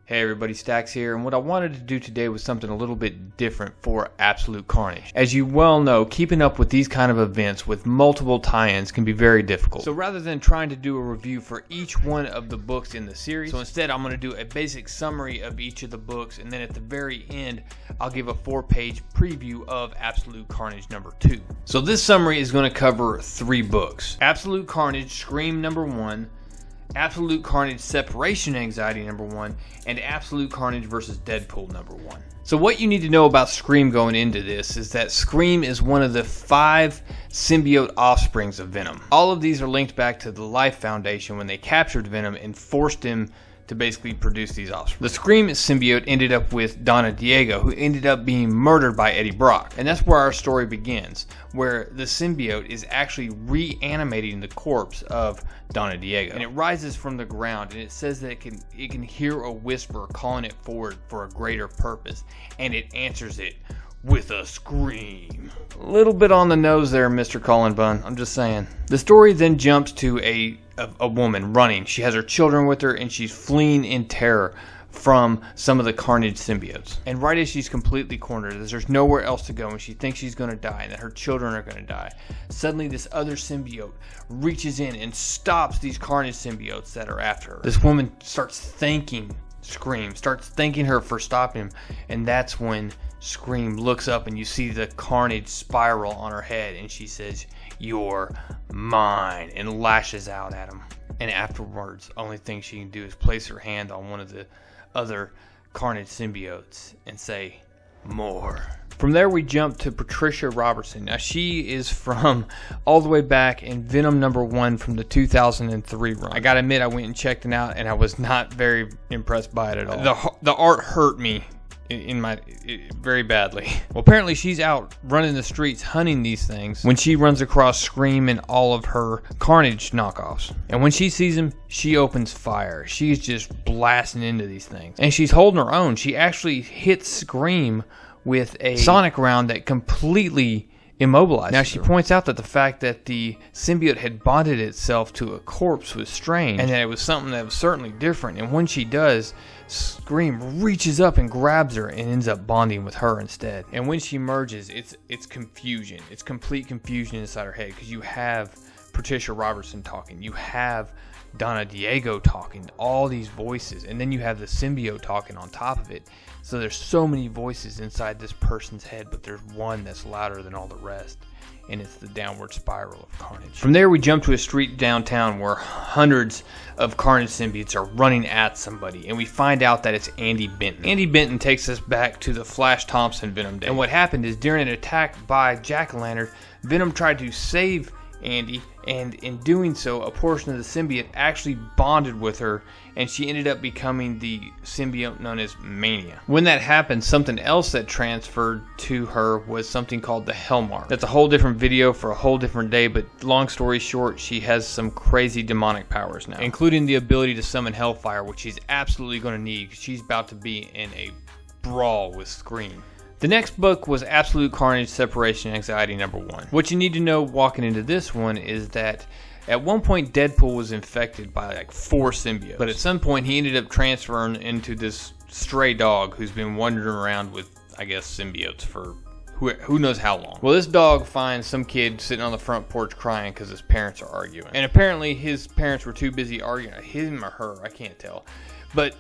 Hey everybody, Stacks here, and what I wanted to do today was something a little bit different for Absolute Carnage. As you well know, keeping up with these kind of events with multiple tie-ins can be very difficult. So rather than trying to do a review for each one of the books in the series, so instead I'm going to do a basic summary of each of the books, and then at the very end I'll give a 4-page preview of Absolute Carnage number 2. So this summary is going to cover 3 books. Absolute Carnage Scream number 1, Absolute Carnage Separation Anxiety number 1, and Absolute Carnage vs. Deadpool number 1. So what you need to know about Scream going into this is that Scream is one of the 5 symbiote offsprings of Venom. All of these are linked back to the Life Foundation when they captured Venom and forced him to basically produce these offspring. The Scream symbiote ended up with Donna Diego, who ended up being murdered by Eddie Brock. And that's where our story begins, where the symbiote is actually reanimating the corpse of Donna Diego. And it rises from the ground, and it says that it can hear a whisper calling it forward for a greater purpose, and it answers it with a scream. A little bit on the nose there, Mr. Cullen, Bunn. I'm just saying. The story then jumps to a woman running. She has her children with her, and she's fleeing in terror from some of the Carnage symbiotes. And right as she's completely cornered, there's nowhere else to go, and she thinks she's going to die and that her children are going to die, suddenly this other symbiote reaches in and stops these Carnage symbiotes that are after her. This woman starts thanking Scream, starts thanking her for stopping him, and that's when Scream looks up and you see the Carnage spiral on her head, and she says, "You're mine," and lashes out at him. And afterwards, the only thing she can do is place her hand on one of the other Carnage symbiotes and say, "More." From there we jump to Patricia Robertson. Now she is from all the way back in Venom number 1 from the 2003 run. I gotta admit, I went and checked it out and I was not very impressed by it at all. The art hurt me very badly. Well, apparently she's out running the streets hunting these things when she runs across Scream and all of her Carnage knockoffs. And when she sees him, she opens fire. She's just blasting into these things. And she's holding her own. She actually hits Scream with a sonic round that completely immobilized. Now she points out that the fact that the symbiote had bonded itself to a corpse was strange, and that it was something that was certainly different. And when she does, Scream reaches up and grabs her and ends up bonding with her instead. And when she merges, it's confusion. It's complete confusion inside her head, because you have Patricia Robertson talking, you have Donna Diego talking, all these voices, and then you have the symbiote talking on top of it. So there's so many voices inside this person's head, but there's one that's louder than all the rest, and it's the downward spiral of Carnage. From there we jump to a street downtown where hundreds of Carnage symbiotes are running at somebody, and we find out that it's Andy Benton. Andy Benton takes us back to the Flash Thompson Venom day. And what happened is, during an attack by Jack-o'-lantern, Venom tried to save Andy, and in doing so, a portion of the symbiote actually bonded with her, and she ended up becoming the symbiote known as Mania. When that happened, something else that transferred to her was something called the Hellmark. That's a whole different video for a whole different day, but long story short, she has some crazy demonic powers now, including the ability to summon Hellfire, which she's absolutely going to need because she's about to be in a brawl with Scream. The next book was Absolute Carnage Separation Anxiety number 1. What you need to know walking into this one is that at one point Deadpool was infected by like 4 symbiotes, but at some point he ended up transferring into this stray dog who's been wandering around with, I guess, symbiotes for who knows how long. Well, this dog finds some kid sitting on the front porch crying because his parents are arguing, and apparently his parents were too busy arguing, him or her, I can't tell, but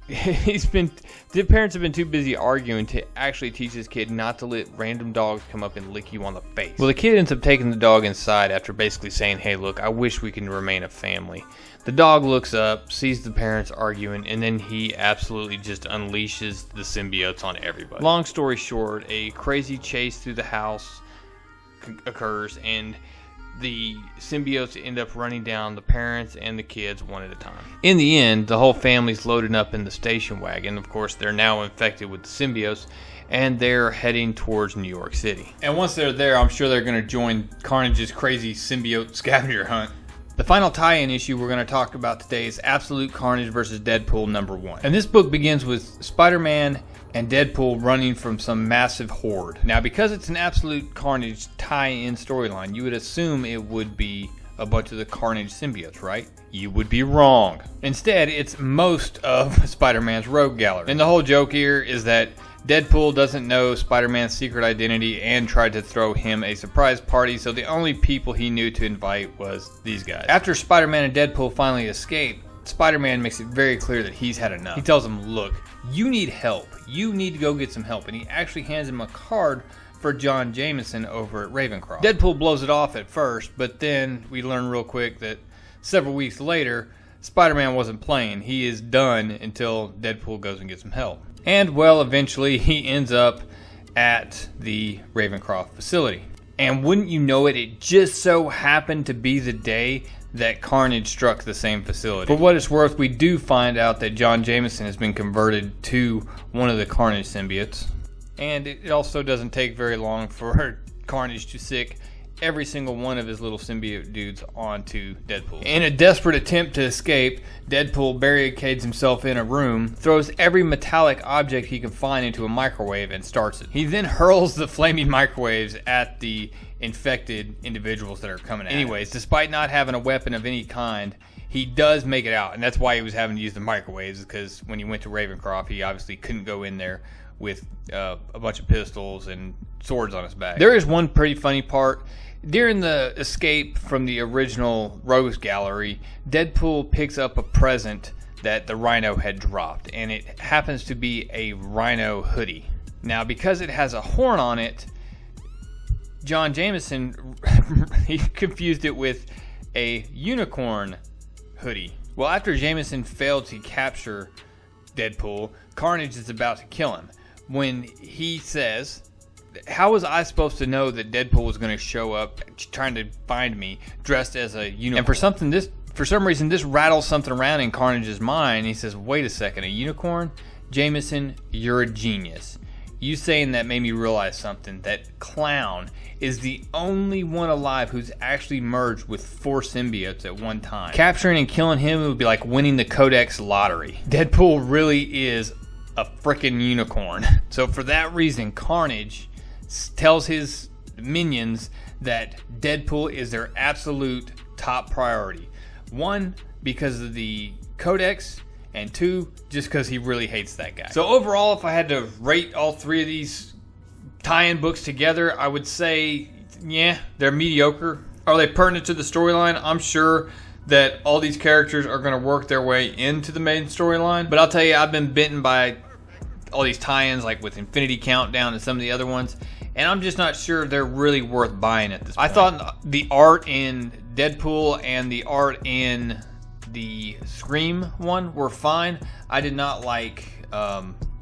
the parents have been too busy arguing to actually teach this kid not to let random dogs come up and lick you on the face. Well, the kid ends up taking the dog inside after basically saying, "Hey, look, I wish we can remain a family." The dog looks up, sees the parents arguing, and then he absolutely just unleashes the symbiotes on everybody. Long story short, a crazy chase through the house occurs, and the symbiotes end up running down the parents and the kids one at a time. In the end, the whole family's loaded up in the station wagon. Of course, they're now infected with the symbiotes, and they're heading towards New York City. And once they're there, I'm sure they're going to join Carnage's crazy symbiote scavenger hunt. The final tie-in issue we're going to talk about today is Absolute Carnage vs. Deadpool number 1. And this book begins with Spider-Man and Deadpool running from some massive horde. Now, because it's an Absolute Carnage tie-in storyline, you would assume it would be a bunch of the Carnage symbiotes, right? You would be wrong. Instead, it's most of Spider-Man's rogue gallery. And the whole joke here is that Deadpool doesn't know Spider-Man's secret identity and tried to throw him a surprise party, so the only people he knew to invite was these guys. After Spider-Man and Deadpool finally escape, Spider-Man makes it very clear that he's had enough. He tells him, look, you need help. You need to go get some help. And he actually hands him a card for John Jameson over at Ravencroft. Deadpool blows it off at first, but then we learn real quick that several weeks later, Spider-Man wasn't playing. He is done until Deadpool goes and gets some help. And, well, eventually he ends up at the Ravencroft facility. And wouldn't you know it, it just so happened to be the day that Carnage struck the same facility. For what it's worth, we do find out that John Jameson has been converted to one of the Carnage symbiotes. And it also doesn't take very long for Carnage to sick every single one of his little symbiote dudes onto Deadpool. In a desperate attempt to escape, Deadpool barricades himself in a room, throws every metallic object he can find into a microwave, and starts it. He then hurls the flaming microwaves at the infected individuals that are coming at him. Anyways, despite not having a weapon of any kind, he does make it out, and that's why he was having to use the microwaves, because when he went to Ravencroft, he obviously couldn't go in there with a bunch of pistols and swords on his back. There is one pretty funny part. During the escape from the original Rogues Gallery, Deadpool picks up a present that the Rhino had dropped, and it happens to be a Rhino hoodie. Now, because it has a horn on it, John Jameson, he confused it with a unicorn hoodie. Well, after Jameson failed to capture Deadpool, Carnage is about to kill him. When he says, how was I supposed to know that Deadpool was going to show up trying to find me dressed as a unicorn? And for some reason, this rattles something around in Carnage's mind. He says, wait a second, a unicorn? Jameson, you're a genius. You saying that made me realize something. That Clown is the only one alive who's actually merged with 4 symbiotes at one time. Capturing and killing him would be like winning the Codex lottery. Deadpool really is a freaking unicorn. So for that reason, Carnage tells his minions that Deadpool is their absolute top priority. 1, because of the Codex, and 2, just because he really hates that guy. So overall, if I had to rate all 3 of these tie-in books together, I would say, yeah, they're mediocre. Are they pertinent to the storyline? I'm sure that all these characters are going to work their way into the main storyline. But I'll tell you, I've been bitten by all these tie-ins, like with Infinity Countdown and some of the other ones, and I'm just not sure they're really worth buying at this point. I thought the art in Deadpool and the art in the Scream one were fine. I did not like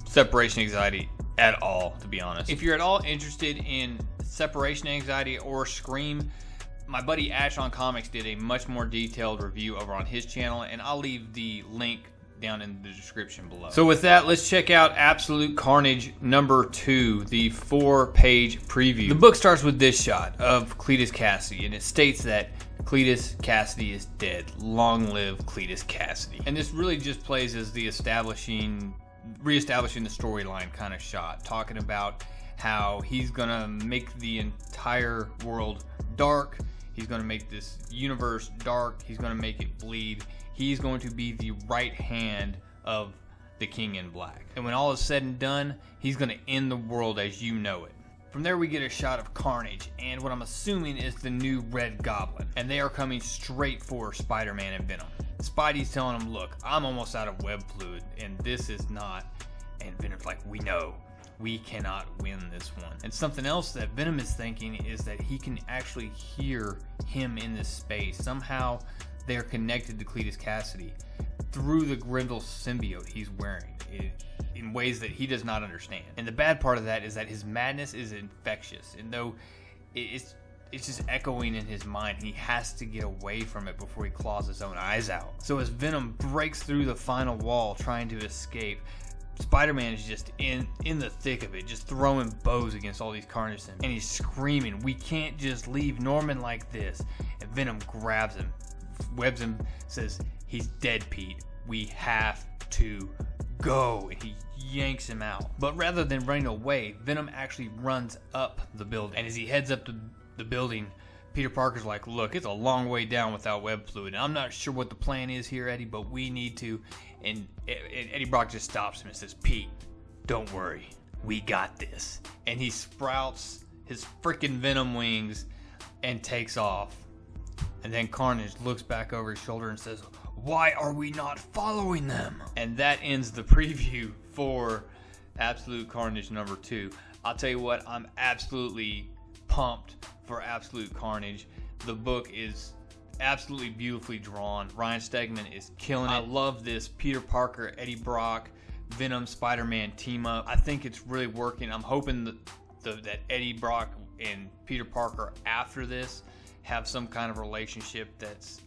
separation anxiety at all, to be honest. If you're at all interested in separation anxiety or Scream, my buddy Ash on Comics did a much more detailed review over on his channel, and I'll leave the link down in the description below. So with that, let's check out Absolute Carnage number 2, the 4-page preview. The book starts with this shot of Cletus Cassidy, and it states that Cletus Cassidy is dead. Long live Cletus Cassidy. And this really just plays as the reestablishing the storyline kind of shot, talking about how he's gonna make the entire world dark. He's gonna make this universe dark. He's gonna make it bleed. He's going to be the right hand of the King in Black. And when all is said and done, he's going to end the world as you know it. From there we get a shot of Carnage and what I'm assuming is the new Red Goblin. And they are coming straight for Spider-Man and Venom. Spidey's telling him, look, I'm almost out of web fluid and this is not. And Venom's like, we know. We cannot win this one. And something else that Venom is thinking is that he can actually hear him in this space. Somehow they are connected to Cletus Cassidy through the Grendel symbiote he's wearing in ways that he does not understand. And the bad part of that is that his madness is infectious. And though it's just echoing in his mind, he has to get away from it before he claws his own eyes out. So as Venom breaks through the final wall trying to escape, Spider-Man is just in the thick of it, just throwing bows against all these Carnage symbiotes. And he's screaming, we can't just leave Norman like this. And Venom grabs him, webs him, says, he's dead, Pete. We have to go. And he yanks him out. But rather than running away, Venom actually runs up the building. And as he heads up the building, Peter Parker's like, look, it's a long way down without web fluid. And I'm not sure what the plan is here, Eddie, but we need to. And Eddie Brock just stops him and says, Pete, don't worry. We got this. And he sprouts his freaking Venom wings and takes off. And then Carnage looks back over his shoulder and says, why are we not following them? And that ends the preview for Absolute Carnage number 2. I'll tell you what, I'm absolutely pumped for Absolute Carnage. The book is absolutely beautifully drawn. Ryan Stegman is killing it. I love this Peter Parker, Eddie Brock, Venom, Spider-Man team up. I think it's really working. I'm hoping that Eddie Brock and Peter Parker after this have some kind of relationship that's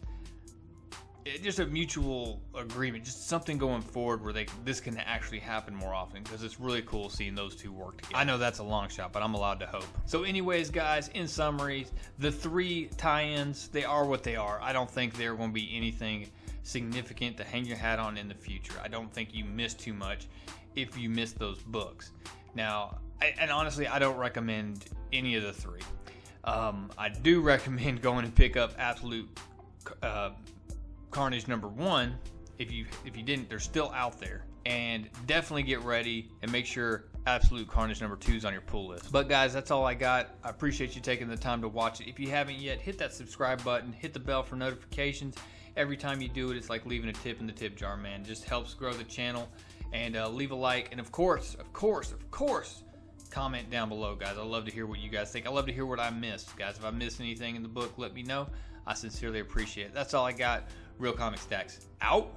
just a mutual agreement, just something going forward where this can actually happen more often, because it's really cool seeing those two work together. I know that's a long shot, but I'm allowed to hope. So anyways, guys, in summary, the 3 tie-ins, they are what they are. I don't think they're going to be anything significant to hang your hat on in the future. I don't think you miss too much if you miss those books. Now, and honestly, I don't recommend any of the 3. I do recommend going and pick up Absolute Carnage number 1. If you didn't, they're still out there. And definitely get ready and make sure Absolute Carnage number 2 is on your pull list. But guys, that's all I got. I appreciate you taking the time to watch it. If you haven't yet, hit that subscribe button, hit the bell for notifications. Every time you do it, it's like leaving a tip in the tip jar, man. It just helps grow the channel. And leave a like, and of course, comment down below, guys. I love to hear what you guys think. I love to hear what I missed, guys. If I missed anything in the book, let me know. I sincerely appreciate it. That's all I got. Real Comic Stacks out.